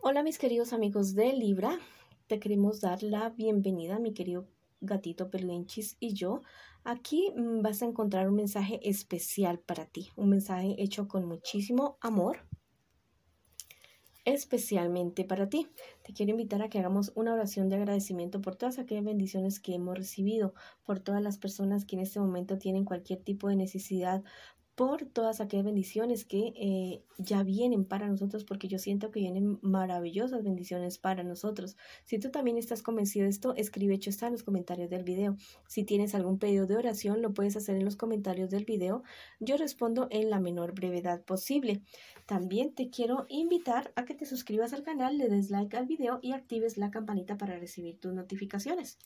Hola mis queridos amigos de Libra, te queremos dar la bienvenida, mi querido gatito Peluenchis y yo. Aquí vas a encontrar un mensaje especial para ti, un mensaje hecho con muchísimo amor, especialmente para ti. Te quiero invitar a que hagamos una oración de agradecimiento por todas aquellas bendiciones que hemos recibido, por todas las personas que en este momento tienen cualquier tipo de necesidad, por todas aquellas bendiciones que ya vienen para nosotros, porque yo siento que vienen maravillosas bendiciones para nosotros. Si tú también estás convencido de esto, escribe hecho está en los comentarios del video. Si tienes algún pedido de oración, lo puedes hacer en los comentarios del video. Yo respondo en la menor brevedad posible. También te quiero invitar a que te suscribas al canal, le des like al video y actives la campanita para recibir tus notificaciones.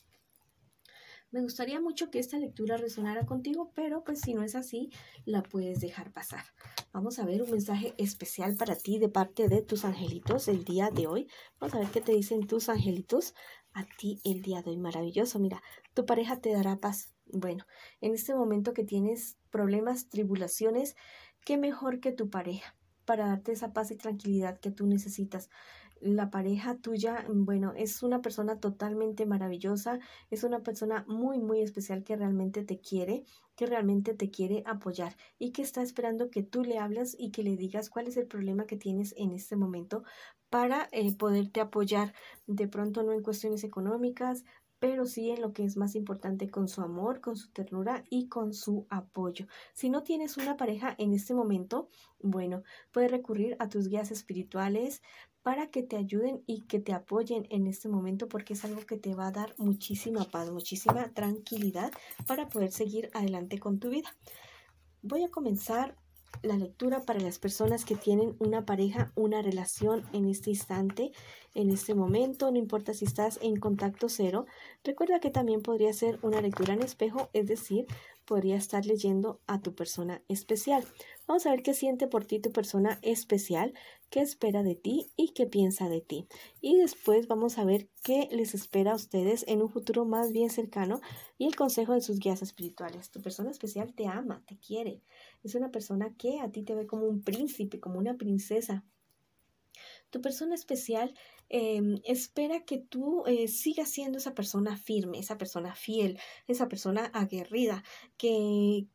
Me gustaría mucho que esta lectura resonara contigo, pero pues si no es así, la puedes dejar pasar. Vamos a ver un mensaje especial para ti de parte de tus angelitos el día de hoy. Vamos a ver qué te dicen tus angelitos a ti el día de hoy. Maravilloso, mira, tu pareja te dará paz. Bueno, en este momento que tienes problemas, tribulaciones, qué mejor que tu pareja para darte esa paz y tranquilidad que tú necesitas. La pareja tuya, bueno, es una persona totalmente maravillosa, es una persona muy especial que realmente te quiere apoyar y que está esperando que tú le hables y que le digas cuál es el problema que tienes en este momento para poderte apoyar. De pronto no en cuestiones económicas, pero sí en lo que es más importante, con su amor, con su ternura y con su apoyo. Si no tienes una pareja en este momento, bueno, puedes recurrir a tus guías espirituales para que te ayuden y que te apoyen en este momento, porque es algo que te va a dar muchísima paz, muchísima tranquilidad para poder seguir adelante con tu vida. Voy a comenzar la lectura para las personas que tienen una pareja, una relación en este instante, en este momento. No importa si estás en contacto cero. Recuerda que también podría ser una lectura en espejo, es decir, podría estar leyendo a tu persona especial. Vamos a ver qué siente por ti tu persona especial, qué espera de ti y qué piensa de ti. Y después vamos a ver qué les espera a ustedes en un futuro más bien cercano y el consejo de sus guías espirituales. Tu persona especial te ama, te quiere. Es una persona que a ti te ve como un príncipe, como una princesa. Tu persona especial espera que tú sigas siendo esa persona firme, esa persona fiel, esa persona aguerrida, que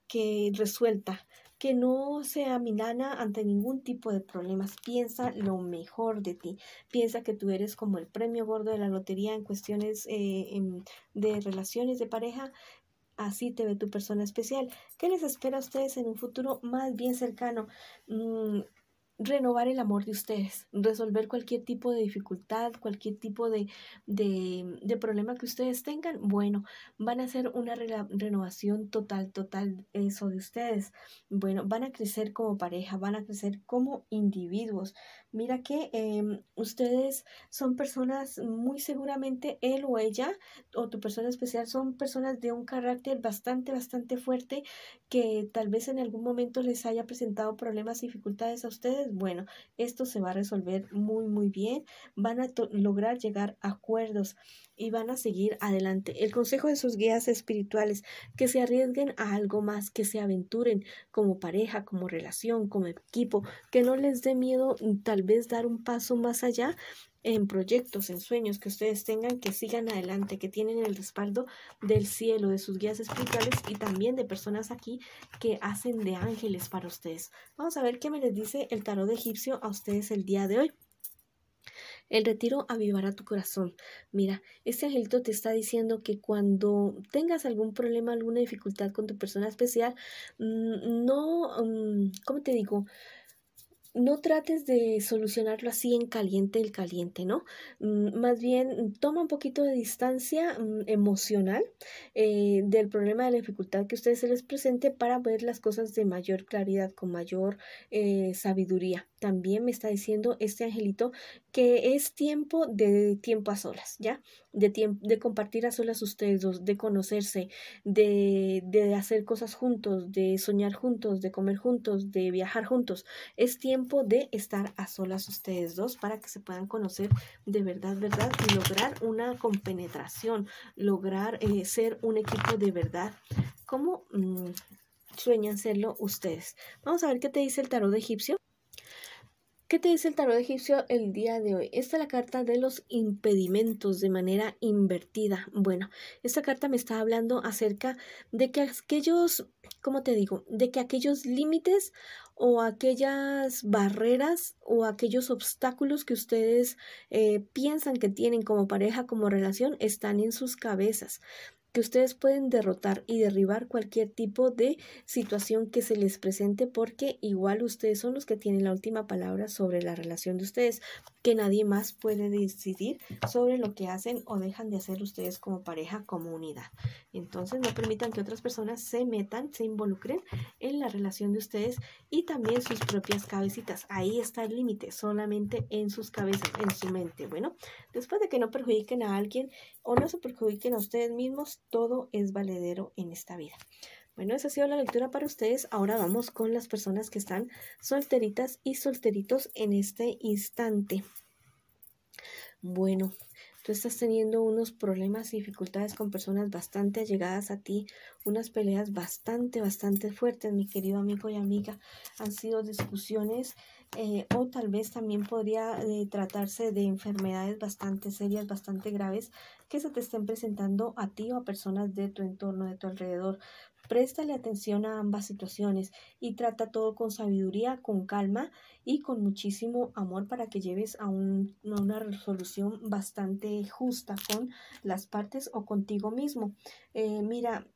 resuelta, que no se amilana ante ningún tipo de problemas. Piensa lo mejor de ti. Piensa que tú eres como el premio gordo de la lotería en cuestiones de relaciones de pareja. Así te ve tu persona especial. ¿Qué les espera a ustedes en un futuro más bien cercano? Renovar el amor de ustedes, resolver cualquier tipo de dificultad, cualquier tipo de problema que ustedes tengan. Bueno, van a hacer una renovación total eso de ustedes. Bueno, van a crecer como pareja, van a crecer como individuos. Mira que ustedes son personas, muy seguramente él o ella o tu persona especial son personas de un carácter bastante fuerte, que tal vez en algún momento les haya presentado problemas y dificultades a ustedes. Bueno, esto se va a resolver muy bien. Van a lograr llegar a acuerdos y van a seguir adelante. El consejo de sus guías espirituales: que se arriesguen a algo más, que se aventuren como pareja, como relación, como equipo, que no les dé miedo tal vez dar un paso más allá en proyectos, en sueños que ustedes tengan, que sigan adelante, que tienen el respaldo del cielo, de sus guías espirituales y también de personas aquí que hacen de ángeles para ustedes. Vamos a ver qué me les dice el tarot egipcio a ustedes el día de hoy. El retiro avivará tu corazón. Mira, este angelito te está diciendo que cuando tengas algún problema, alguna dificultad con tu persona especial, no, ¿cómo te digo? No trates de solucionarlo así en caliente, ¿no? Más bien, toma un poquito de distancia emocional del problema, de la dificultad que a ustedes se les presente, para ver las cosas de mayor claridad, con mayor sabiduría. También me está diciendo este angelito que es tiempo a solas, ¿ya? De compartir a solas ustedes dos, de conocerse, de hacer cosas juntos, de soñar juntos, de comer juntos, de viajar juntos. Es tiempo de estar a solas ustedes dos para que se puedan conocer de verdad, y lograr una compenetración, lograr ser un equipo de verdad. ¿Cómo sueñan serlo ustedes? Vamos a ver qué te dice el tarot egipcio. ¿Qué te dice el tarot egipcio el día de hoy? Esta es la carta de los impedimentos de manera invertida. Bueno, esta carta me está hablando acerca de que aquellos, ¿cómo te digo? De que aquellos límites o aquellas barreras o aquellos obstáculos que ustedes piensan que tienen como pareja, como relación, están en sus cabezas, que ustedes pueden derrotar y derribar cualquier tipo de situación que se les presente, porque igual ustedes son los que tienen la última palabra sobre la relación de ustedes, que nadie más puede decidir sobre lo que hacen o dejan de hacer ustedes como pareja, como unidad. Entonces no permitan que otras personas se metan, se involucren en la relación de ustedes y también sus propias cabecitas. Ahí está el límite, solamente en sus cabezas, en su mente. Bueno, después de que no perjudiquen a alguien o no se perjudiquen a ustedes mismos, todo es valedero en esta vida. Bueno, esa ha sido la lectura para ustedes. Ahora vamos con las personas que están solteritas y solteritos en este instante. Bueno, tú estás teniendo unos problemas y dificultades con personas bastante allegadas a ti, unas peleas bastante fuertes, mi querido amigo y amiga. Han sido discusiones o tal vez también podría tratarse de enfermedades bastante serias, bastante graves que se te estén presentando a ti o a personas de tu entorno, de tu alrededor. Préstale atención a ambas situaciones y trata todo con sabiduría, con calma y con muchísimo amor para que lleves a una resolución bastante justa con las partes o contigo mismo. Mira,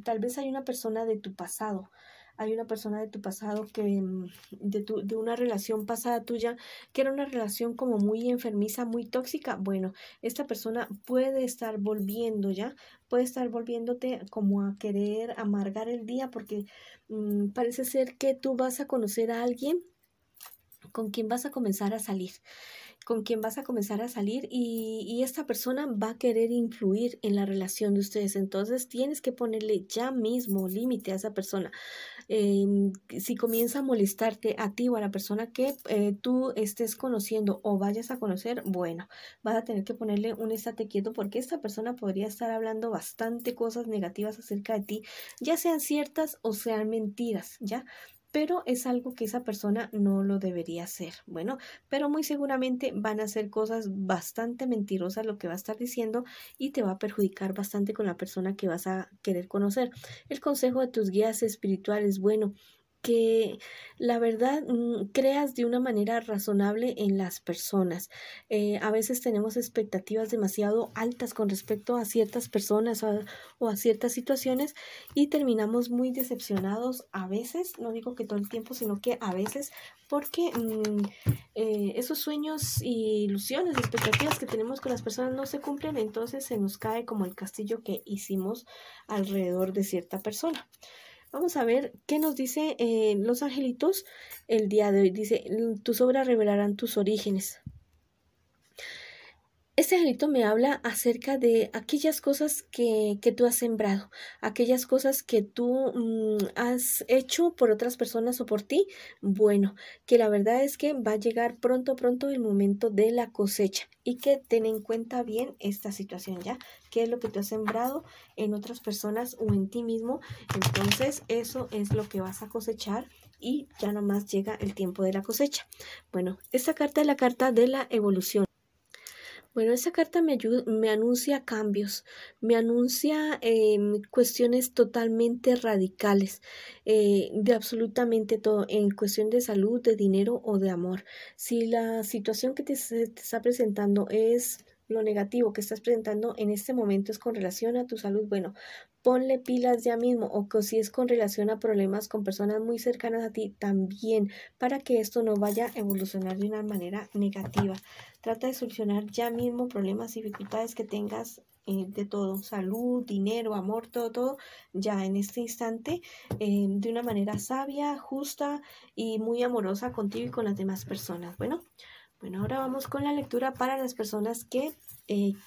tal vez hay una persona de tu pasado. Hay una persona de tu pasado que, de una relación pasada tuya, que era una relación como muy enfermiza, muy tóxica. Bueno, esta persona puede estar volviendo ya, puede estar volviéndote como a querer amargar el día, porque parece ser que tú vas a conocer a alguien con quien vas a comenzar a salir, y esta persona va a querer influir en la relación de ustedes. Entonces tienes que ponerle ya mismo límite a esa persona. Si comienza a molestarte a ti o a la persona que tú estés conociendo o vayas a conocer, bueno, vas a tener que ponerle un estate quieto, porque esta persona podría estar hablando bastante cosas negativas acerca de ti, ya sean ciertas o sean mentiras, ¿ya? Pero es algo que esa persona no lo debería hacer. Bueno, pero muy seguramente van a hacer cosas bastante mentirosas lo que va a estar diciendo, y te va a perjudicar bastante con la persona que vas a querer conocer. El consejo de tus guías espirituales, bueno, que la verdad creas de una manera razonable en las personas. A veces tenemos expectativas demasiado altas con respecto a ciertas personas o a ciertas situaciones, y terminamos muy decepcionados a veces, no digo que todo el tiempo, sino que a veces, porque esos sueños y ilusiones, expectativas que tenemos con las personas no se cumplen, entonces se nos cae como el castillo que hicimos alrededor de cierta persona. Vamos a ver qué nos dice los angelitos el día de hoy. Dice, tus obras revelarán tus orígenes. Este angelito me habla acerca de aquellas cosas que tú has sembrado, aquellas cosas que tú has hecho por otras personas o por ti. Bueno, que la verdad es que va a llegar pronto el momento de la cosecha, y que ten en cuenta bien esta situación, ¿ya? ¿Qué es lo que tú has sembrado en otras personas o en ti mismo? Entonces eso es lo que vas a cosechar, y ya nomás llega el tiempo de la cosecha. Bueno, esta carta es la carta de la evolución. Bueno, esa carta me anuncia cambios, me anuncia cuestiones totalmente radicales, de absolutamente todo, en cuestión de salud, de dinero o de amor. Si la situación que se te está presentando es lo negativo que estás presentando en este momento, es con relación a tu salud, bueno, ponle pilas ya mismo, o que si es con relación a problemas con personas muy cercanas a ti, también, para que esto no vaya a evolucionar de una manera negativa. Trata de solucionar ya mismo problemas y dificultades que tengas, de todo, salud, dinero, amor, todo, ya en este instante, de una manera sabia, justa y muy amorosa contigo y con las demás personas. Bueno, ahora vamos con la lectura para las personas que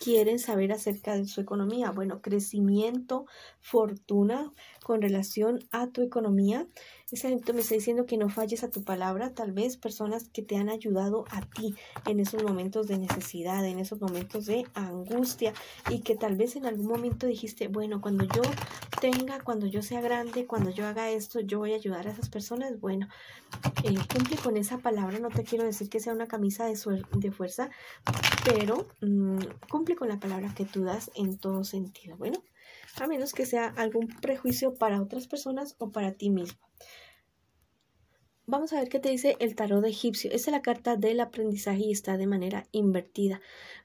quieren saber acerca de su economía. Bueno, crecimiento, fortuna con relación a tu economía. Ese angelito me está diciendo que no falles a tu palabra. Tal vez personas que te han ayudado a ti en esos momentos de necesidad, en esos momentos de angustia, y que tal vez en algún momento dijiste, bueno, cuando yo tenga, cuando yo sea grande, cuando yo haga esto, yo voy a ayudar a esas personas. Bueno, cumple con esa palabra. No te quiero decir que sea una camisa de fuerza, pero cumple con la palabra que tú das en todo sentido. Bueno, a menos que sea algún prejuicio para otras personas o para ti mismo. Vamos a ver qué te dice el tarot egipcio. Esta es la carta del aprendizaje y está de manera invertida.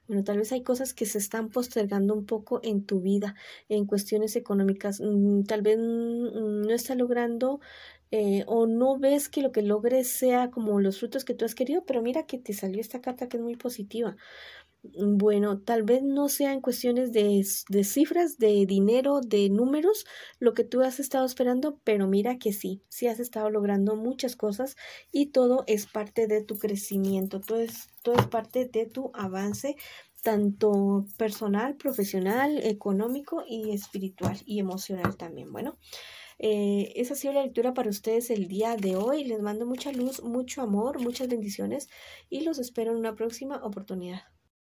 Bueno, tal vez hay cosas que se están postergando un poco en tu vida, en cuestiones económicas. Tal vez no estás logrando o no ves que lo que logres sea como los frutos que tú has querido, pero mira que te salió esta carta que es muy positiva. Bueno, tal vez no sea en cuestiones de cifras, de dinero, de números, lo que tú has estado esperando, pero mira que sí has estado logrando muchas cosas y todo es parte de tu crecimiento, todo es parte de tu avance, tanto personal, profesional, económico y espiritual y emocional también. Bueno, esa ha sido la lectura para ustedes el día de hoy. Les mando mucha luz, mucho amor, muchas bendiciones y los espero en una próxima oportunidad.